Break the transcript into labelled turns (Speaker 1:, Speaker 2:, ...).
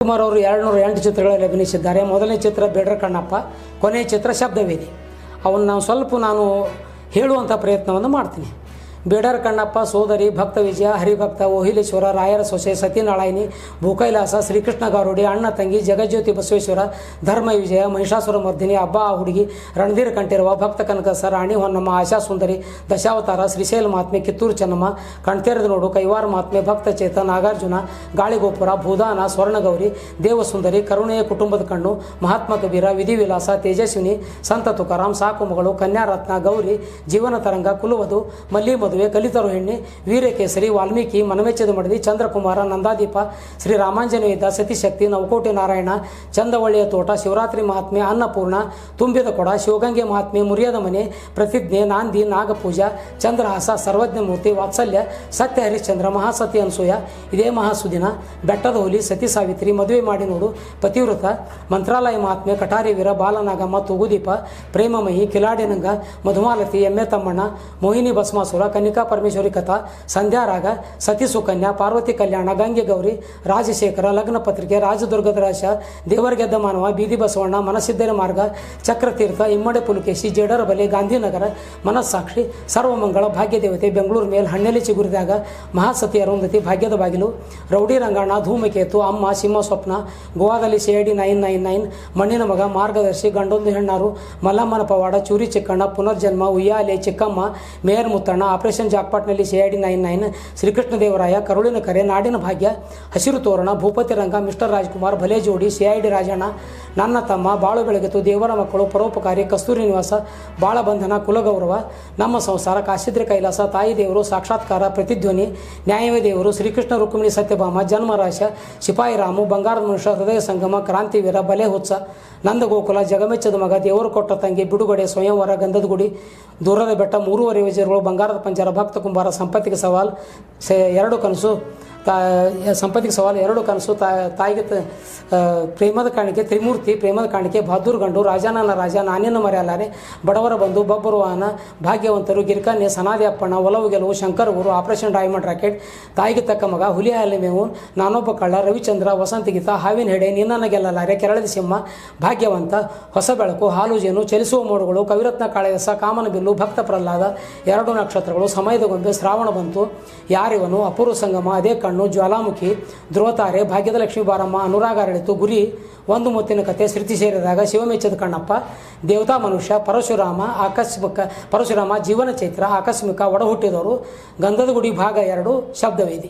Speaker 1: ಕುಮಾರ್ ಅವರು 208 ಚಿತ್ರಗಳಲ್ಲಿ ಅಭಿನಯಿಸಿದ್ದಾರೆ. ಮೊದಲನೇ ಚಿತ್ರ ಬೇಡರ ಕಣ್ಣಪ್ಪ, ಕೊನೆಯ ಚಿತ್ರ ಶಬ್ದವೇದಿ. ಅವನ್ನ ನಾನು ಹೇಳುವಂಥ ಪ್ರಯತ್ನವನ್ನು ಮಾಡ್ತೀನಿ. ಬೇಡರ ಕಣ್ಣಪ್ಪ, ಸೋದರಿ, ಭಕ್ತ ವಿಜಯ, ಹರಿಭಕ್ತ, ಓಹಿಲೇಶ್ವರ, ರಾಯರ ಸೊಸೆ, ಸತ್ಯನಾರಾಯಣಿ, ಭೂಕೈಲಾಸ, ಶ್ರೀಕೃಷ್ಣ ಗಾರುಡಿ, ಅಣ್ಣ ತಂಗಿ, ಜಗಜ್ಯೋತಿ ಬಸವೇಶ್ವರ, ಧರ್ಮ ವಿಜಯ, ಮಹಿಷಾಸುರ ಮರ್ದಿನಿ, ಹಬ್ಬ ಆ ಹುಡುಗಿ, ರಣಧೀರ ಕಂಠೀರವ, ಭಕ್ತ ಕನಕಸ, ರಾಣಿ ಹೊನ್ನಮ್ಮ, ಆಶಾ ಸುಂದರಿ, ದಶಾವತಾರ, ಶ್ರೀಶೈಲ ಮಹಾತ್ಮೆ, ಕಿತ್ತೂರು ಚೆನ್ನಮ್ಮ, ಕಣ್ತೆರೆದು ನೋಡು, ಕೈವಾರ ಮಹಾತ್ಮೆ, ಭಕ್ತ ಚೇತ, ನಾಗಾರ್ಜುನ, ಗಾಳಿಗೋಪುರ, ಭೂದಾನ, ಸ್ವರ್ಣಗೌರಿ, ದೇವಸುಂದರಿ, ಕರುಣೆಯ ಕುಟುಂಬದ ಕಣ್ಣು, ಮಹಾತ್ಮ ಕಬೀರ, ವಿಧಿವಿಲಾಸ, ತೇಜಸ್ವಿನಿ, ಸಂತ ತುಕಾರಾಮ್, ಸಾಕು ಮಗಳು, ಕನ್ಯಾರತ್ನ, ಗೌರಿ, ಜೀವನ ತರಂಗ, ಕುಲುವದು, ಮಲ್ಲಿ ಮದುವೆ, ಕಲಿತರು ಹೆಣ್ಣೆ, ವೀರಕೇಸರಿ, ವಾಲ್ಮೀಕಿ, ಮನಮೆಚ್ಚದ ಮಡದಿ, ಚಂದ್ರಕುಮಾರ, ನಂದಾದೀಪ, ಶ್ರೀ ರಾಮಾಂಜನೇಯ, ಸತಿಶಕ್ತಿ, ನವಕೋಟಿ ನಾರಾಯಣ, ಚಂದವಳ್ಳಿಯ ತೋಟ, ಶಿವರಾತ್ರಿ ಮಹಾತ್ಮೆ, ಅನ್ನಪೂರ್ಣ, ತುಂಬಿದ ಕೊಡ, ಶಿವಗಂಗೆ ಮಹಾತ್ಮೆ, ಮುರಿಯದ ಮನೆ, ಪ್ರತಿಜ್ಞೆ, ನಾಂದಿ, ನಾಗಪೂಜಾ, ಚಂದ್ರಹಾಸ, ಸರ್ವಜ್ಞ ಮೂರ್ತಿ, ವಾತ್ಸಲ್ಯ, ಸತ್ಯ ಹರಿಶ್ಚಂದ್ರ, ಮಹಾಸತಿ ಅನಸೂಯ, ಇದೇ ಮಹಾಸುದಿನ, ಬೆಟ್ಟದ ಹುಲಿ, ಸತಿ ಸಾವಿತ್ರಿ, ಮದುವೆ ಮಾಡಿ ನೋಡು, ಪತಿವ್ರತ, ಮಂತ್ರಾಲಯ ಮಹಾತ್ಮೆ, ಕಟಾರಿ ವೀರ, ಬಾಲನಾಗಮ್ಮ, ತೂಗುದೀಪ, ಪ್ರೇಮಮಯಿ, ಕಿಲಾಡಿನಂಗ, ಮಧುಮಾಲತಿ, ಎಮ್ಮೆ ತಮ್ಮಣ್ಣ, ಮೋಹಿನಿ ಭಸ್ಮಾಸುರ, ಕನ್ನಿಕಾ ಪರಮೇಶ್ವರಿ ಕಥಾ, ಸಂಧ್ಯಾರಾಗ, ಸತಿ ಸುಕನ್ಯಾ, ಪಾರ್ವತಿ ಕಲ್ಯಾಣ, ಗಂಗೆ ಗೌರಿ, ರಾಜಶೇಖರ, ಲಗ್ನ ಪತ್ರಿಕೆ, ರಾಜದುರ್ಗದ ರಹಸ್ಯ, ದೇವರಗೆದ್ದ ಮಾನವ, ಬೀದಿ ಬಸವಣ್ಣ, ಮನಸ್ಸಿದ್ದರ ಮಾರ್ಗ, ಚಕ್ರತೀರ್ಥ, ಇಮ್ಮಡೆ ಪುಲಕೇಶಿ, ಜೇಡರ ಬಲೆ, ಗಾಂಧಿನಗರ, ಮನಸ್ಸಾಕ್ಷಿ, ಸರ್ವಮಂಗಳ, ಭಾಗ್ಯದೇವತೆ, ಬೆಂಗಳೂರು ಮೇಲ್, ಹಣ್ಣೆಲಿ ಚಿಗುರಿದಾಗ, ಮಹಾಸತಿ ಅರುಂಧತಿ, ಭಾಗ್ಯದ ಬಾಗಿಲು, ರೌಡಿ ರಂಗಣ್ಣ, ಧೂಮಕೇತು, ಅಮ್ಮ, ಸಿಂಹ ಸ್ವಪ್ನ, ಗೋವಾದಲ್ಲಿ CID 999, ಮಣ್ಣಿನ ಮಗ, ಮಾರ್ಗದರ್ಶಿ, ಗಂಡೊಂದು ಹೆಣ್ಣಾರು, ಮಲ್ಲಮ್ಮನ ಪವಾಡ, ಚೂರಿ ಚಿಕ್ಕಣ್ಣ, ಪುನರ್ಜನ್ಮ, ಉಯ್ಯಾಲೆ, ಚಿಕ್ಕಮ್ಮ, ಮೇಯರ್ ಮುತ್ತಣ್ಣ, ಆಪರೇಷನ್ ಜಾಕ್ಪಾಟ್ನಲ್ಲಿ CID 99, ಶ್ರೀಕೃಷ್ಣ ದೇವರಾಯ, ಕರುಳಿನ ಕರೆ, ನಾಡಿನ ಭಾಗ್ಯ, ಹಸಿರು ತೋರಣ, ಭೂಪತಿ ರಂಗ, ಮಿಸ್ಟರ್ ರಾಜ್ಕುಮಾರ್, ಭಲೆ ಜೋಡಿ, CID ರಾಜಣ್ಣ, ನನ್ನ ತಮ್ಮ, ಬಾಳು ಬೆಳಗಿತು, ದೇವರ ಮಕ್ಕಳು, ಪರೋಪಕಾರಿ, ಕಸ್ತೂರಿ ನಿವಾಸ, ಬಾಳ ಬಂಧನ, ಕುಲಗೌರವ, ನಮ್ಮ ಸಂಸಾರ, ಕಾಶಿದ್ರಿ ಕೈಲಾಸ, ತಾಯಿ ದೇವರು, ಸಾಕ್ಷಾತ್ಕಾರ, ಪ್ರತಿಧ್ವನಿ, ನ್ಯಾಯವೇ ದೇವರು, ಶ್ರೀಕೃಷ್ಣ ರುಕ್ಮಿಣಿ ಸತ್ಯಭಾಮ, ಜನ್ಮರಾಶ, ಸಿಪಾಯಿ ರಾಮು, ಬಂಗಾರದ ಮನುಷ್ಯ, ಹೃದಯ ಸಂಗಮ, ಕ್ರಾಂತಿವೀರ, ಬಲೆ ಹುತ್ಸ, ನಂದಗೋಕುಲ, ಜಗಮೆಚ್ಚದ ಮಗ, ದೇವರು ಕೊಟ್ಟ ತಂಗಿ, ಬಿಡುಗಡೆ, ಸ್ವಯಂವರ, ಗಂಧದ ಗುಡಿ, ದೂರದ ಬೆಟ್ಟ, 3 ವಜ್ರಗಳು, ಬಂಗಾರದ ಪಂಜರ, ಭಕ್ತ ಕುಂಬಾರ, ಸಂಪತ್ತಿಗೆ ಸವಾಲ್, 2 ಕನಸು, ಸಂಪತ್ತಿಗೆ ಸವಾಲು, 2 ಕನಸು, ತಾಯಿಗೆ ಪ್ರೇಮದ ಕಾಣಿಕೆ, ತ್ರಿಮೂರ್ತಿ, ಪ್ರೇಮದ ಕಾಣಿಕೆ, ಬಹದ್ದೂರ್ ಗಂಡು, ರಾಜಾನನ ರಾಜ, ನಾನೇನು ಮರೆಯಲಾರೆ, ಬಡವರ ಬಂಧು, ಬಬ್ಬರು ವಾಹನ, ಭಾಗ್ಯವಂತರು, ಗಿರ್ಕನ್ಯೆ, ಸನಾದಿ ಅಪ್ಪಣ್ಣ, ಒಲವು ಗೆಲುವು, ಶಂಕರ್ ಗುರು, ಆಪರೇಷನ್ ಡೈಮಂಡ್ ರಾಕೆಟ್, ತಾಯಿಗೆ ತಕ್ಕ ಮಗ, ಹುಲಿ ಹಾಲಿ ಮೇವು, ನಾನೊಬ್ಬ ಕಳ್ಳ, ರವಿಚಂದ್ರ, ವಸಂತಗೀತ, ಹಾವಿನ ಹೆಡೆ, ನಿನ್ನನ್ನು ಗೆಲ್ಲಲಾರೆ, ಕೆರಳದ ಸಿಂಹ, ಭಾಗ್ಯವಂತ, ಹೊಸ ಬೆಳಕು, ಹಾಲು ಜೇನು, ಚಲಿಸುವ ಮೋಡುಗಳು, ಕವಿರತ್ನ ಕಾಳಯಸ, ಕಾಮನ ಬಿಲ್ಲು, ಭಕ್ತ ಪ್ರಹ್ಲಾದ, 2 ನಕ್ಷತ್ರಗಳು, ಸಮಯದ ಗೊಂಬೆ, ಶ್ರಾವಣ ಬಂತು, ಯಾರಿವನು, ಅಪೂರ್ವ ಸಂಗಮ, ಅದೇ ಕಣ್ಣು, ಜ್ವಾಲಾಮುಖಿ, ಧ್ರುವತಾರೆ, ಭಾಗ್ಯದ ಲಕ್ಷ್ಮೀ ಬಾರಮ್ಮ, ಅನುರಾಗ ಅರಳಿತು, ಗುರಿ, ಒಂದು ಮುತ್ತಿನ ಕತೆ, ಶ್ರುತಿ ಸೇರಿದಾಗ, ಶಿವಮೆಚ್ಚದ ಕಣ್ಣಪ್ಪ, ದೇವತಾ ಮನುಷ್ಯ, ಪರಶುರಾಮ, ಜೀವನ ಚೈತ್ರ, ಆಕಸ್ಮಿಕ, ಒಡ ಹುಟ್ಟಿದವರು, ಗಂಧದ ಗುಡಿ ಭಾಗ 2, ಶಬ್ದವೇದಿ.